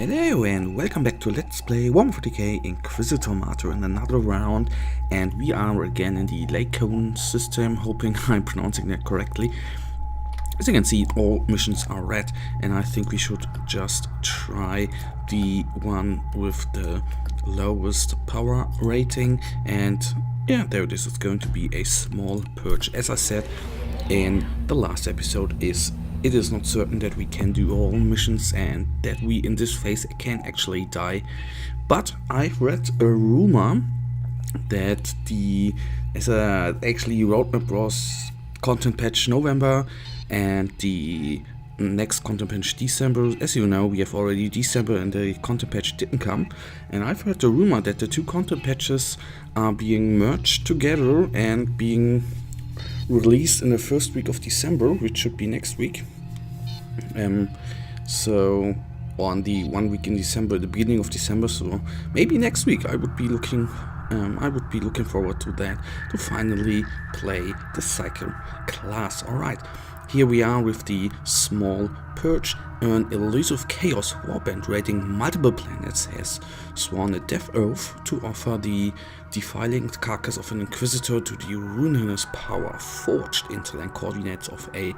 Hello and welcome back to Let's Play Warhammer 40k Inquisitor Martyr in another round, and we are again in the Lake Cone system, hoping I'm pronouncing that correctly. As you can see, all missions are red, and I think we should just try the one with the lowest power rating, and yeah, there it is. It's going to be a small purge. As I said in the last episode, it is not certain that we can do all missions and that we in this phase can actually die. But I've read a rumor that actually roadmap was content patch November and the next content patch December. As you know, we have already December and the content patch didn't come. And I've heard the rumor that the two content patches are being merged together and being released in the first week of December, which should be next week. So on the 1 week in December, the beginning of December, so maybe next week I would be looking forward to that, to finally play the Cycle class. Alright, here we are with the small purge. An elusive chaos warband raiding multiple planets has sworn a death oath to offer the defiling carcass of an Inquisitor to the ruinous power forged interland coordinates of a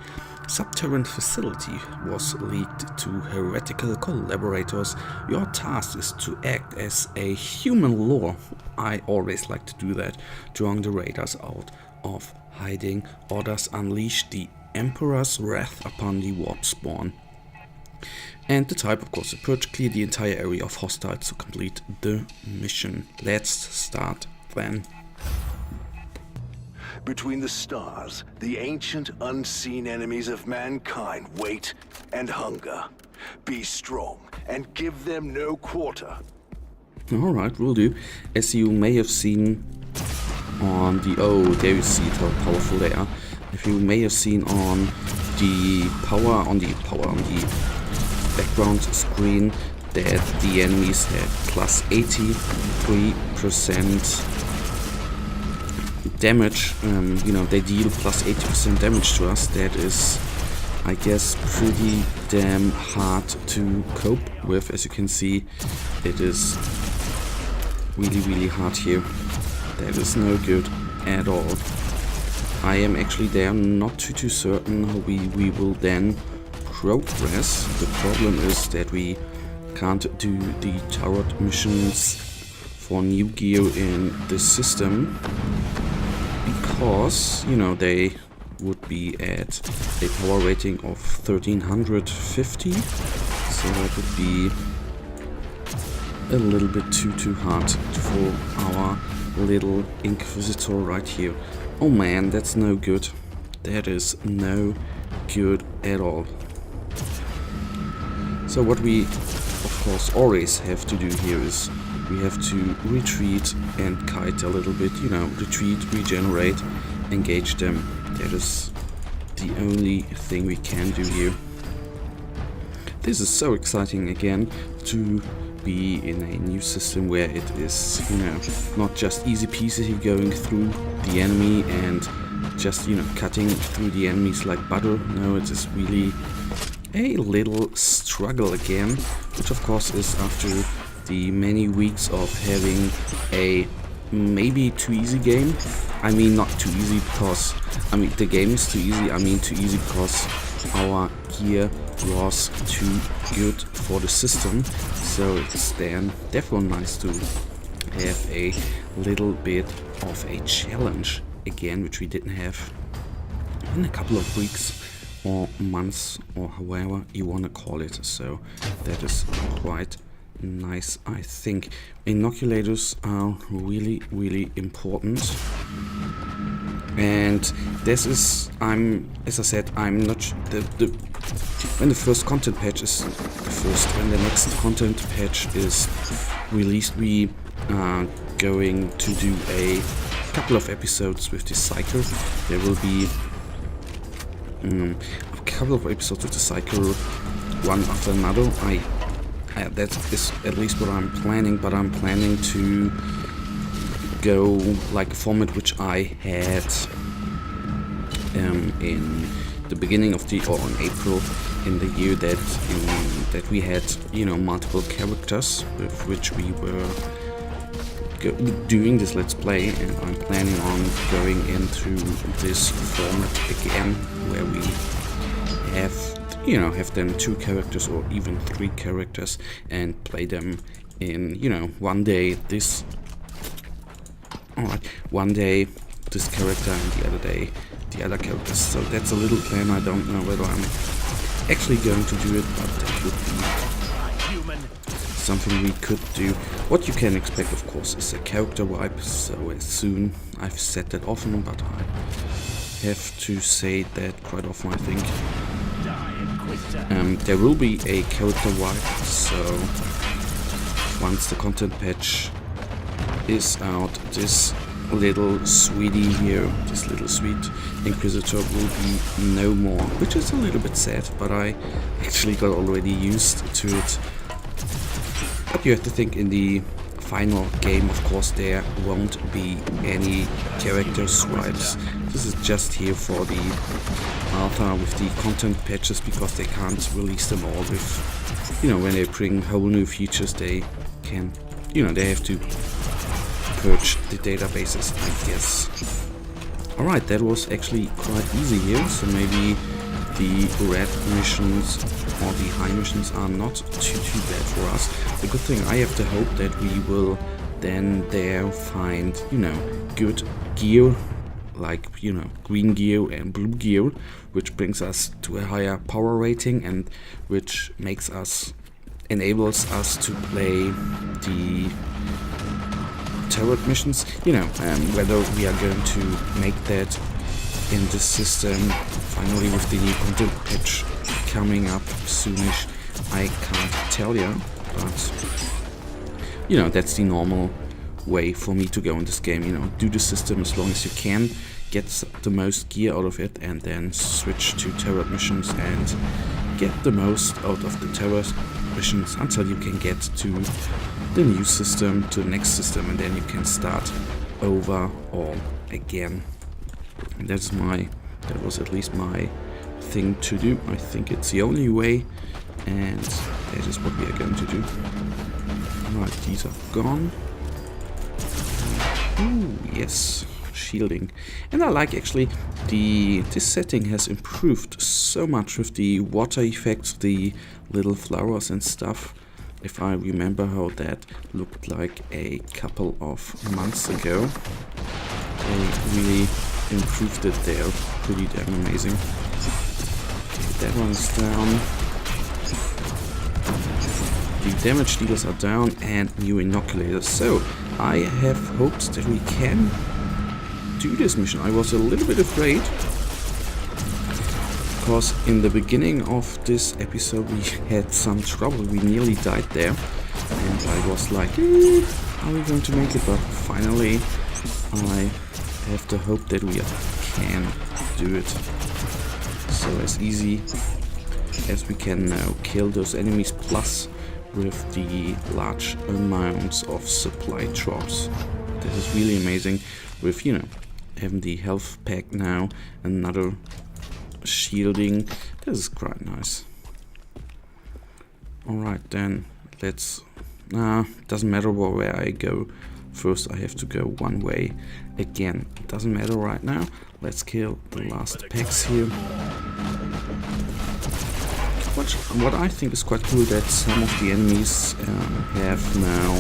subterranean facility was leaked to heretical collaborators. Your task is to act as a human lore. I always like to do that. Drawing the raiders out of hiding. Orders unleash the Emperor's wrath upon the warp spawn. And the type, of course, the purge. Clear the entire area of hostiles to complete the mission. Let's start then. Between the stars, the ancient unseen enemies of mankind wait and hunger. Be strong and give them no quarter. Alright, will do. As you may have seen on the... oh, there you see how powerful they are. If you may have seen on the background screen that the enemies had plus 83% damage. You know, they deal plus 80% damage to us. That is, I guess, pretty damn hard to cope with. As you can see, it is really hard here. That is no good at all. I am actually there not too certain how we will then progress. The problem is that we can't do the turret missions for new gear in this system because, you know, they would be at a power rating of 1350, so that would be a little bit too hard for our little Inquisitor right here. Oh man, that's no good. That is no good at all. So what we, of course, always have to do here is we have to retreat and kite a little bit, you know, retreat, regenerate, engage them. That is the only thing we can do here. This is so exciting again to be in a new system where it is, you know, not just easy peasy going through the enemy and just, you know, cutting through the enemies like butter. No, it is really a little struggle again, which of course is after the many weeks of having a maybe too easy game. I mean, not too easy because, I mean, the game is too easy. I mean, too easy because our gear was too good for the system. So it's then definitely nice to have a little bit of a challenge again, which we didn't have in a couple of weeks or months or however you want to call it. So that is quite nice, I think. Inoculators are really important, and this is, as I said, I'm not when the first content patch is when the next content patch is released, we are going to do a couple of episodes with the Cycle. There will be a couple of episodes with the Cycle, one after another. That is at least what I'm planning, but I'm planning to go like a format which I had in the beginning of in April in the year that we had, you know, multiple characters with which we were doing this Let's Play, and I'm planning on going into this format again, where we have, you know, have then 2 characters or even 3 characters and play them in, you know, one day this character and the other day the other characters. So that's a little plan. I don't know whether I'm actually going to do it, but that would be something we could do. What you can expect, of course, is a character wipe, so as soon, I've said that often, but I have to say that quite often, I think. There will be a character wipe, so once the content patch is out, this little sweetie here, this little sweet Inquisitor will be no more, which is a little bit sad, but I actually got already used to it. But you have to think, in the final game, of course, there won't be any character swipes. This is just here for the alpha with the content patches, because they can't release them all with, you know, when they bring whole new features, they can, you know, they have to purge the databases, I guess. Alright, that was actually quite easy here, so maybe the red missions or the high missions are not too bad for us. The good thing, I have to hope that we will then there find, you know, good gear, like, you know, green gear and blue gear, which brings us to a higher power rating and which makes us, enables us to play the turret missions, you know, whether we are going to make that in this system finally with the new content patch coming up soonish, I can't tell you, but you know, that's the normal way for me to go in this game. You know, do the system as long as you can, get the most gear out of it, and then switch to turret missions and get the most out of the turret missions until you can get to the new system, to the next system, and then you can start over all again. And that was at least my thing to do. I think it's the only way, and that is what we are going to do. Right, these are gone. Ooh, yes, shielding. And I like, actually, this setting has improved so much with the water effects, the little flowers and stuff. If I remember how that looked like a couple of months ago, they really improved it there. Pretty damn amazing. Okay, that one's down. The damage dealers are down, and new inoculators. So I have hopes that we can do this mission. I was a little bit afraid, because in the beginning of this episode we had some trouble. We nearly died there, and I was like, are we going to make it? But finally I have the hope that we can do it. So as easy as we can now kill those enemies, plus with the large amounts of supply drops. This is really amazing, with, you know, having the health pack now, another shielding. This is quite nice. Alright, then let's, doesn't matter where I go first, I have to go one way again. Doesn't matter right now. Let's kill the last packs here. What I think is quite cool, that some of the enemies have now,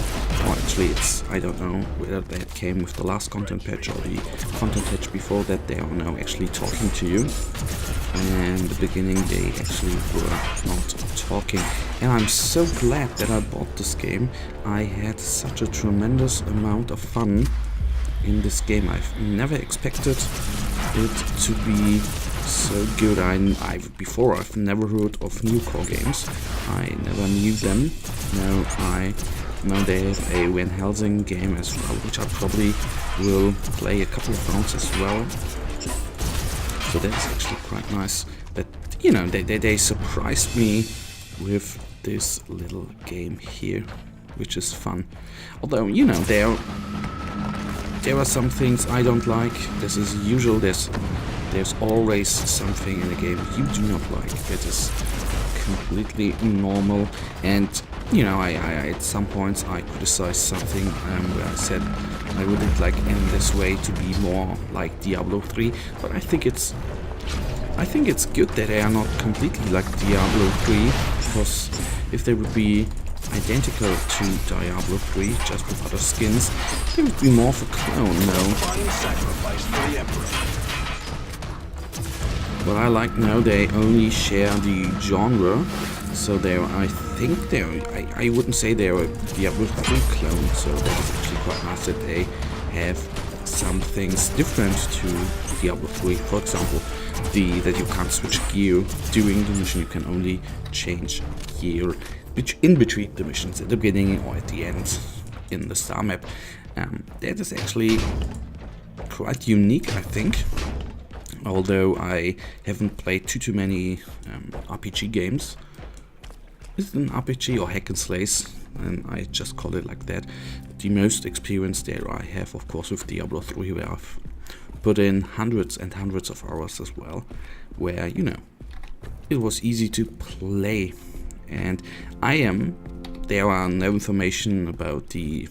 or actually it's, I don't know whether that came with the last content patch or the content patch before that, they are now actually talking to you. And in the beginning they actually were not talking. And I'm so glad that I bought this game. I had such a tremendous amount of fun in this game. I've never expected it to be so good. I've never heard of newcore games. I never knew them. Now they have a Van Helsing game as well, which I probably will play a couple of rounds as well. So that's actually quite nice. But you know, they surprised me with this little game here, which is fun. Although, you know, there are some things I don't like. This is usual. There's always something in a game you do not like. That is completely normal. And you know, I at some points I criticized something where I said I wouldn't like in this way to be more like Diablo 3, but I think it's good that they are not completely like Diablo 3, because if they would be identical to Diablo 3, just with other skins, they would be more of a clone, no? Sacrifice for the Emperor. But I like now they only share the genre, so I think I wouldn't say they're a Diablo 3 clone, so that is actually quite nice that they have some things different to Diablo 3. For example, that you can't switch gear during the mission, you can only change gear in between the missions, at the beginning or at the end in the star map. That is actually quite unique, I think. Although I haven't played too many RPG games. Is it an RPG or hack and slays? And I just call it like that. The most experience there I have, of course, with Diablo 3, where I've put in hundreds and hundreds of hours as well, where, you know, it was easy to play. And there are no information about the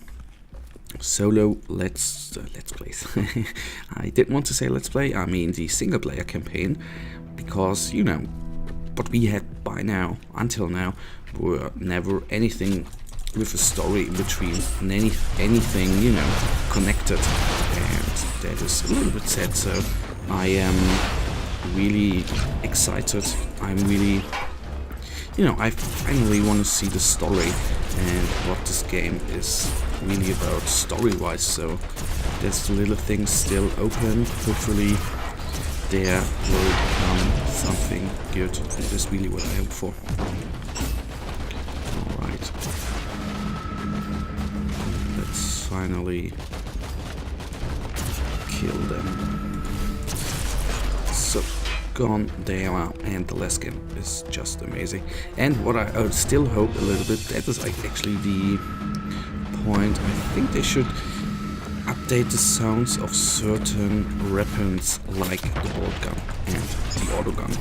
solo let's plays. I didn't want to say let's play, I mean the single player campaign, because, you know, what we had by now, until now, were never anything with a story in between, and anything, you know, connected, and that is a little bit sad. So I am really excited. I'm really, you know, I finally want to see the story and what this game is really about story-wise. So there's the little things still open. Hopefully there will come something good. That is really what I hope for. Alright. Let's finally kill them. So, gone there, and the last skin is just amazing. And what I still hope a little bit, that is actually the point. I think they should update the sounds of certain weapons like the bolt gun and the auto gun.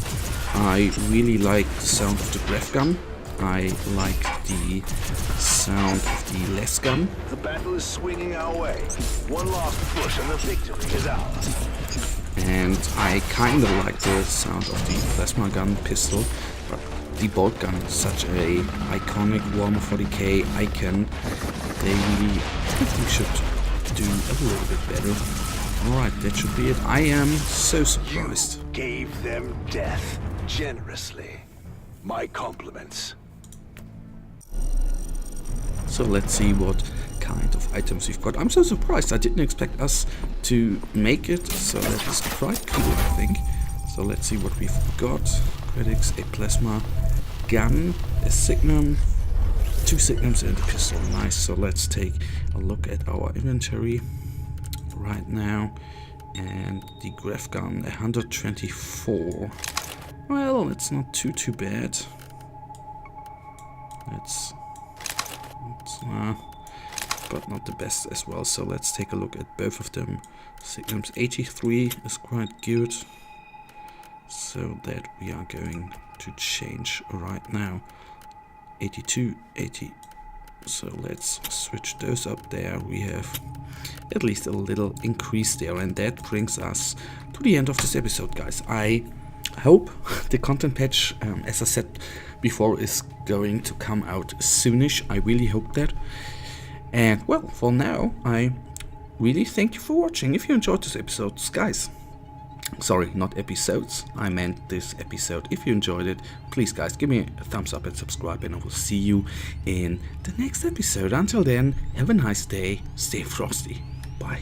I really like the sound of the breath gun. I like the sound of the less gun. The battle is swinging our way. One last push and the victory is ours. And I kind of like the sound of the plasma gun pistol, but the bolt gun is such a iconic Warhammer 40k icon. They really, I think, should do a little bit better. Alright, that should be it. I am so surprised. You gave them death generously. My compliments. So let's see what kind of items we've got. I'm so surprised. I didn't expect us to make it, so that is quite cool, I think. So let's see what we've got. Critics, a plasma gun, a signum, 2 signums and a pistol. Nice. So let's take a look at our inventory right now. And the graph gun, 124. Well, it's not too bad. It's but not the best as well. So let's take a look at both of them. Signums 83 is quite good. So that we are going to change right now. 82, 80. So let's switch those up there. We have at least a little increase there, and that brings us to the end of this episode, guys. I hope the content patch, as I said before, is going to come out soonish. I really hope that. And well, for now, I really thank you for watching. If you enjoyed this episode, guys, sorry, not episodes, I meant this episode. If you enjoyed it, please guys, give me a thumbs up and subscribe, and I will see you in the next episode. Until then, have a nice day, stay frosty, bye.